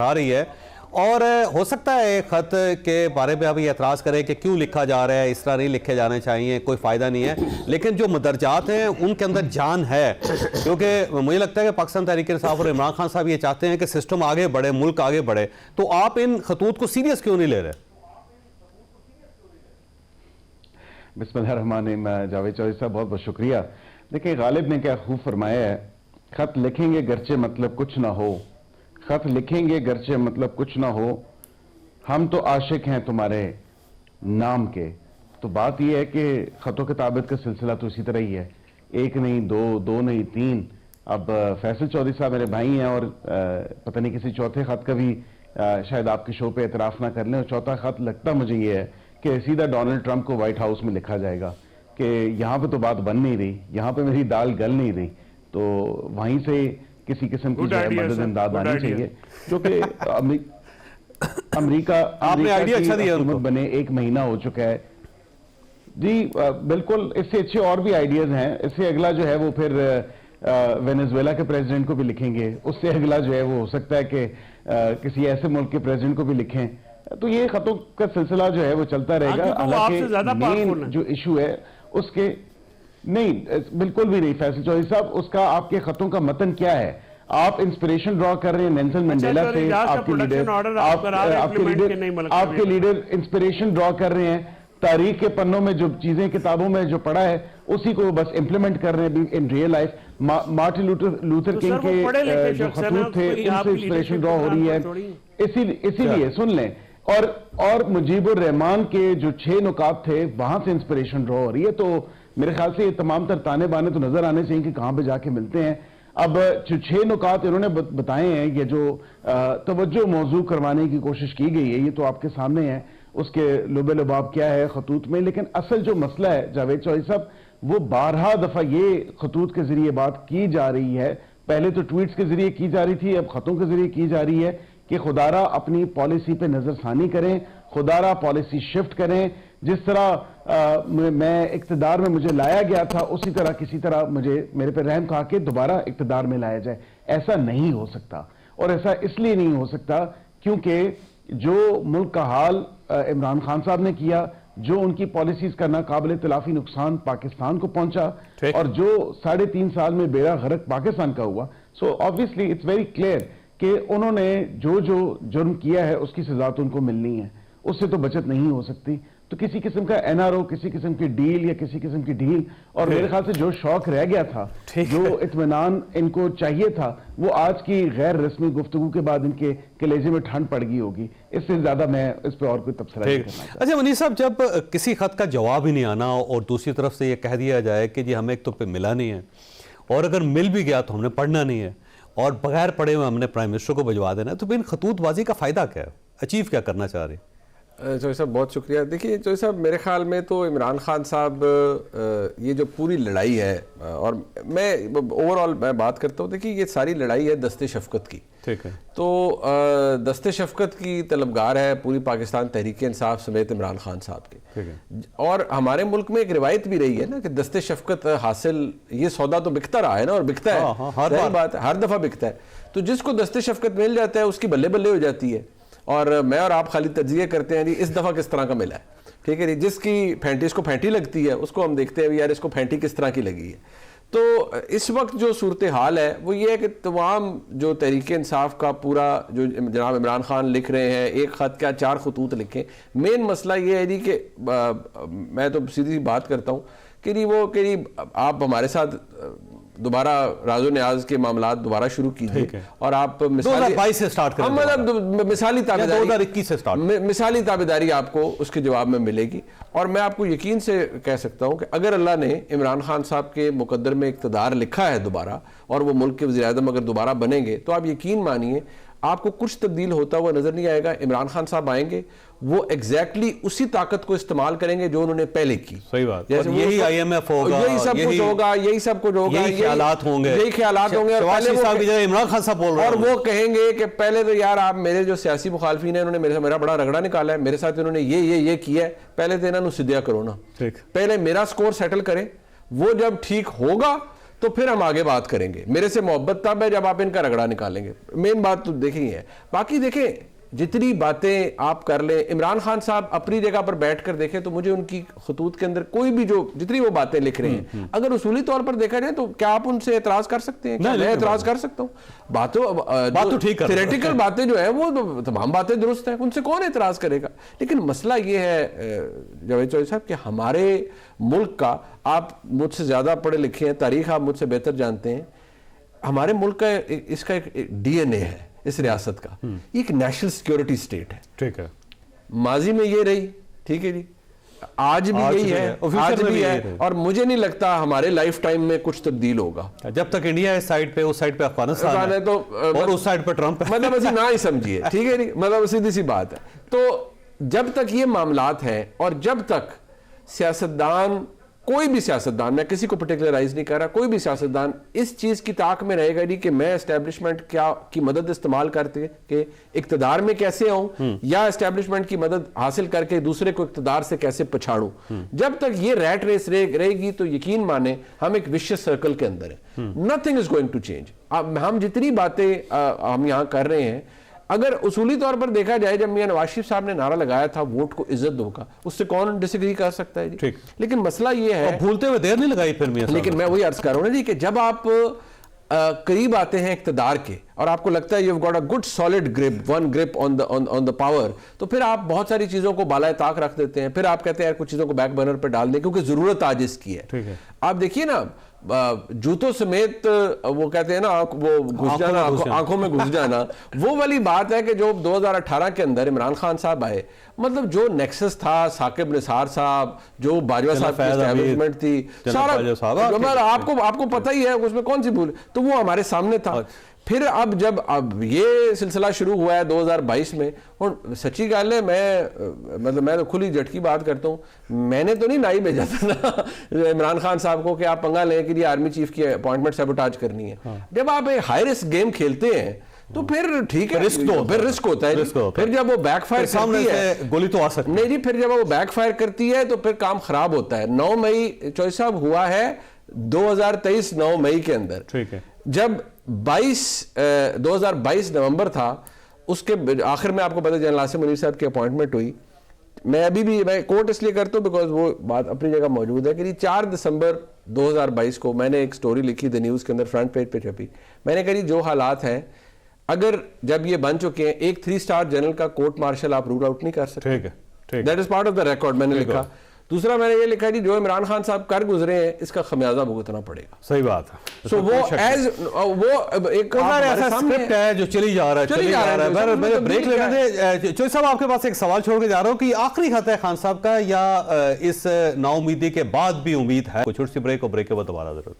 آ رہی ہے اور ہو سکتا ہے خط کے بارے میں ابھی اعتراض کریں کہ کیوں لکھا جا رہا ہے، اس طرح نہیں لکھے جانے چاہیے، کوئی فائدہ نہیں ہے، لیکن جو مدرجات ہیں ان کے اندر جان ہے، کیونکہ مجھے لگتا ہے کہ پاکستان تحریک انصاف اور عمران خان صاحب یہ چاہتے ہیں کہ سسٹم آگے بڑھے، ملک آگے بڑھے، تو آپ ان خطوط کو سیریس کیوں نہیں لے رہے؟ بسم اللہ الرحمن الرحیم۔ جاوید چودھری صاحب بہت بہت شکریہ۔ دیکھیں غالب نے کیا خوب فرمایا ہے، خط لکھیں گے گرچہ مطلب کچھ نہ ہو، خط لکھیں گے گرچہ مطلب کچھ نہ ہو، ہم تو عاشق ہیں تمہارے نام کے۔ تو بات یہ ہے کہ خط و کتابت کا سلسلہ تو اسی طرح ہی ہے، ایک نہیں دو نہیں تین۔ اب فیصل چودھری صاحب میرے بھائی ہیں اور پتہ نہیں کسی چوتھے خط کا بھی شاید آپ کے شو پہ اعتراف نہ کر لیں، اور چوتھا خط لگتا مجھے یہ ہے کہ سیدھا ڈونلڈ ٹرمپ کو وائٹ ہاؤس میں لکھا جائے گا کہ یہاں پہ تو بات بن نہیں رہی، یہاں پہ میری دال گل نہیں رہی، تو وہیں سے کسی قسم کی مدد امداد آنی چاہیے، کیونکہ امریکہ کی حکومت بنے 1 مہینہ ہو چکا ہے۔ جی بالکل، اس سے اچھے اور بھی آئیڈیاز ہیں۔ اس سے اگلا جو ہے وہ پھر وینزویلا کے پریزیڈنٹ کو بھی لکھیں گے، اس سے اگلا جو ہے وہ ہو سکتا ہے کہ کسی ایسے ملک کے پریزیڈنٹ کو بھی لکھیں، تو یہ خطوں کا سلسلہ جو ہے وہ چلتا رہے گا۔ حالانکہ مین جو ایشو ہے اس کے نہیں، بالکل بھی نہیں فیصل چودھری صاحب، اس کا آپ کے خطوں کا متن کیا ہے؟ آپ انسپریشن ڈرا کر رہے ہیں نیلسن منڈیلا سے، آپ کے لیڈر انسپریشن ڈرا کر رہے ہیں، تاریخ کے پنوں میں جو چیزیں کتابوں میں جو پڑھا ہے اسی کو بس امپلیمنٹ کر رہے ہیں in real life. Martin Luther king کے جو خطوط تھے ان سے انسپریشن ڈرا ہو رہی ہے، اسی لیے سن لیں، اور مجیب الرحمان کے جو 6 نکات تھے وہاں سے انسپریشن ڈرا ہو رہی ہے۔ تو میرے خیال سے یہ تمام تر تانے بانے تو نظر آنے چاہیے کہ کہاں پہ جا کے ملتے ہیں۔ اب جو 6 نکات انہوں نے بتائے ہیں، یہ جو توجہ موضوع کروانے کی کوشش کی گئی ہے، یہ تو آپ کے سامنے ہے، اس کے لب لباب کیا ہے خطوط میں، لیکن اصل جو مسئلہ ہے جاوید چودھری صاحب، وہ 12 دفعہ یہ خطوط کے ذریعے بات کی جا رہی ہے، پہلے تو ٹویٹس کے ذریعے کی جا رہی تھی، اب خطوں کے ذریعے کی جا رہی ہے کہ خدا را اپنی پالیسی پہ نظر ثانی کریں، خدا را پالیسی شفٹ کریں، جس طرح میں اقتدار میں مجھے لایا گیا تھا اسی طرح کسی طرح میرے پہ رحم کھا کے دوبارہ اقتدار میں لایا جائے۔ ایسا نہیں ہو سکتا، اور ایسا اس لیے نہیں ہو سکتا کیونکہ جو ملک کا حال عمران خان صاحب نے کیا، جو ان کی پالیسیز کا ناقابل تلافی نقصان پاکستان کو پہنچا، اور جو 3.5 سال میں بیڑا غرق پاکستان کا ہوا، سو obviously it's very clear کہ انہوں نے جو جرم کیا ہے اس کی سزا تو ان کو ملنی ہے، اس سے تو بچت نہیں ہو سکتی۔ تو کسی قسم کا NRO، کسی قسم کی ڈیل یا کسی قسم کی ڈیل، اور میرے خیال سے جو شوق رہ گیا تھا، جو اطمینان ان کو چاہیے تھا، وہ آج کی غیر رسمی گفتگو کے بعد ان کے کلیجے میں ٹھنڈ پڑ گئی ہوگی۔ اس سے زیادہ میں اس پہ اور کوئی تبصرہ نہیں کرنا چاہتا۔ اچھا منیر صاحب، جب کسی خط کا جواب ہی نہیں آنا اور دوسری طرف سے یہ کہہ دیا جائے کہ جی ہمیں ایک تو پہ ملا نہیں ہے، اور اگر مل بھی گیا تو ہم نے پڑھنا نہیں ہے، اور بغیر پڑھے ہوئے ہم نے پرائم منسٹر کو بھجوا دینا ہے، تو ان خطوط بازی کا فائدہ کیا ہے؟ اچیو کیا کرنا چاہ رہے ہیں؟ چودھری صاحب بہت شکریہ۔ دیکھیے چودھری صاحب، میرے خیال میں تو عمران خان صاحب یہ جو پوری لڑائی ہے، اور میں اوور آل میں بات کرتا ہوں، دیکھیے یہ ساری لڑائی ہے دست شفقت کی، ٹھیک ہے، تو دست شفقت کی طلبگار ہے پوری پاکستان تحریک انصاف سمیت عمران خان صاحب کے، اور ہمارے ملک میں ایک روایت بھی رہی ہے نا کہ دست شفقت حاصل، یہ سودا تو بکتا رہا ہے نا، اور بکتا ہے، ظاہر بات ہے ہر دفعہ بکتا ہے، تو جس کو دست شفقت مل جاتا ہے اس کی بلے بلے ہو جاتی ہے، اور میں اور آپ خالی تجزیہ کرتے ہیں جی اس دفعہ کس طرح کا ملا ہے، ٹھیک ہے جی، جس کی پھینٹی اس کو پھینٹی لگتی ہے اس کو ہم دیکھتے ہیں یار اس کو پھینٹی کس طرح کی لگی ہے۔ تو اس وقت جو صورتحال ہے وہ یہ ہے کہ تمام جو تحریک انصاف کا پورا جو جناب عمران خان لکھ رہے ہیں، ایک خط کیا 4 خطوط لکھیں، مین مسئلہ یہ ہے جی کہ میں تو سیدھی سی بات کرتا ہوں کہ جی وہ کہ آپ ہمارے ساتھ دوبارہ راز و نیاز کے معاملات دوبارہ شروع کیجئے، اور آپ 2022 سے سٹارٹ کریں، مثالی تابعداری، 2021 سے سٹارٹ، مثالی تابعداری آپ کو اس کے جواب میں ملے گی۔ اور میں آپ کو یقین سے کہہ سکتا ہوں کہ اگر اللہ نے عمران خان صاحب کے مقدر میں اقتدار لکھا ہے دوبارہ، اور وہ ملک کے وزیر اعظم اگر دوبارہ بنیں گے، تو آپ یقین مانیے آپ کو کچھ تبدیل ہوتا ہوا نظر نہیں آئے گا۔ عمران خان صاحب آئیں گے، وہ ایگزیکٹلی اسی طاقت کو استعمال کریں گے جو انہوں نے پہلے کی، صحیح بات، یہی IMF ہوگا، یہی سب کچھ ہوگا، یہی سب کچھ ہوگا، یہی خیالات ہوں گے، عمران خان صاحب بول رہے ہیں، اور وہ کہیں گے کہ پہلے تو یار آپ میرے جو سیاسی مخالفین ہیں انہوں نے میرا بڑا رگڑا نکالا ہے، میرے ساتھ انہوں نے یہ کیا ہے، پہلے تو انہوں نے سدیا کرو نا، پہلے میرا سکور سیٹل کریں، وہ جب ٹھیک ہوگا تو پھر ہم آگے بات کریں گے. میرے سے محبت تب ہے جب آپ ان کا رگڑا نکالیں گے. مین بات تو دیکھیں ہے. باقی دیکھیں جتنی باتیں آپ کر لیں, عمران خان صاحب اپنی جگہ پر بیٹھ کر دیکھیں تو مجھے ان کی خطوط کے اندر کوئی بھی جتنی وہ باتیں لکھ رہے ہیں, اگر اصولی طور پر دیکھا جائے تو کیا آپ ان سے اعتراض کر سکتے ہیں؟ کیا میں اعتراض کر سکتا ہوں؟ بات تو ٹھیک ہے, تھیوریٹیکل باتیں جو ہیں وہ تمام باتیں درست ہیں, ان سے کون اعتراض کرے گا. لیکن مسئلہ یہ ہے جاوید چودھری صاحب کہ ہمارے ملک کا, آپ مجھ سے زیادہ پڑھے لکھے ہیں, تاریخ آپ مجھ سے بہتر جانتے ہیں, ہمارے ملک کا اس کا ایک ڈی این اے ہے اس ریاست کا, ایک نیشنل سیکیورٹی سٹیٹ ہے. ٹھیک ہے, ماضی میں یہ رہی, ٹھیک ہے جی, آج بھی یہی ہے, آج بھی ہے, اور مجھے نہیں لگتا ہمارے لائف ٹائم میں کچھ تبدیل ہوگا. جب تک انڈیا اس سائیڈ پہ, اس سائیڈ پہ افغانستان ہے تو اور اس سائیڈ پہ ٹرمپ ہے, مطلب اسی نہ ہی سمجھیے, ٹھیک ہے جی, مطلب سیدھی سی بات ہے. تو جب تک یہ معاملات ہیں اور جب تک سیاستدان, کوئی بھی سیاستدان, میں کسی کو پرٹیکولرائز نہیں کر رہا, کوئی بھی سیاستدان اس چیز کی طاق میں رہے گا نہیں کہ میں اسٹیبلشمنٹ کی مدد استعمال کرتے کہ اقتدار میں کیسے آؤں, یا اسٹیبلشمنٹ کی مدد حاصل کر کے دوسرے کو اقتدار سے کیسے پچھاڑوں, جب تک یہ ریٹ ریس رہے گی تو یقین مانیں ہم ایک وشیس سرکل کے اندر ہیں. Nothing is going to change. ہم جتنی باتیں ہم یہاں کر رہے ہیں, اگر اصولی طور پر دیکھا جائے, جب میاں نواز شریف صاحب نے نعرہ لگایا تھا ووٹ کو عزت دو کا, اس سے کون ڈس ایگری کر سکتا ہے جی. لیکن مسئلہ یہ ہے, بھولتے ہوئے دیر نہیں لگائی پھر میاں صاحب. لیکن میں وہی عرض کر رہا ہوں نا جی کہ جب آپ قریب آتے ہیں اقتدار کے اور آپ کو لگتا ہے you've got a good solid grip, one grip on the power, تو پھر آپ بہت ساری چیزوں کو بالائے طاق رکھ دیتے ہیں. پھر آپ کہتے ہیں کچھ چیزوں کو بیک برنر پہ ڈال دیں کیونکہ ضرورت آج اس کی ہے. آپ دیکھیے نا, جوتوں سمیت وہ کہتے ہیں نا وہ گھس جانا, آنکھوں میں گھس جانا, وہ والی بات ہے کہ جو 2018 کے اندر عمران خان صاحب آئے, مطلب جو نیکسس تھا, ثاقب نثار صاحب, جو باجوہ صاحب کی اسٹیبلشمنٹ تھی, سارا آپ کو پتہ ہی ہے, اس میں کون سی بھول, تو وہ ہمارے سامنے تھا. پھر اب یہ سلسلہ شروع ہوا ہے 2022 میں, اور سچی گال ہے, میں تو کھلی جھٹکی بات کرتا ہوں, میں نے تو نہیں نائی بھیجا تھا نا عمران خان صاحب کو کہ آپ پنگا لیں کہ یہ آرمی چیف کی اپوائنٹمنٹ سیبوٹاج کرنی ہے. جب آپ ایک ہائی رسک گیم کھیلتے ہیں تو پھر ٹھیک ہے, پھر رسک ہوتا ہے. پھر جب وہ بیک فائر کرتی ہے, گولی تو آ سکتی نہیں جی, پھر جب وہ بیک فائر کرتی ہے تو پھر کام خراب ہوتا ہے. 9 مئی چوہدری صاحب ہوا ہے 2023 9 مئی کے اندر. ٹھیک ہے, جب 2022 نومبر تھا, اس کے آخر میں آپ کو پتہ جنرل عاصم منیر صاحب کی اپوائنٹمنٹ ہوئی. میں ابھی بھی میں کوٹ اس لیے کرتا ہوں بیکاز وہ بات اپنی جگہ موجود ہے کہ 4 دسمبر 2022 کو میں نے ایک سٹوری لکھی دی نیوز کے اندر, فرنٹ پیج پہ چھپی. میں نے کہا جو حالات ہیں, اگر جب یہ بن چکے ہیں, ایک 3 سٹار جنرل کا کورٹ مارشل آپ رول آؤٹ نہیں کر سکتے. That is part of the record میں نے لکھا. دوسرا میں نے یہ لکھا جی جو عمران خان صاحب کر گزرے ہیں اس کا خمیازہ بھگتنا پڑے گا. صحیح بات ہے. سو وہ ایک ایسا سکرپٹ ہے جو چلی جا رہا ہے. میں بریک لینے دیں. چودھری صاحب آپ کے پاس ایک سوال چھوڑ کے جا رہا ہوں کہ آخری خط ہے خان صاحب کا, یا اس نا امیدی کے بعد بھی امید ہے؟ کچھ چھوٹی سی بریک, اور بریک کے بعد دوبارہ ضرورت.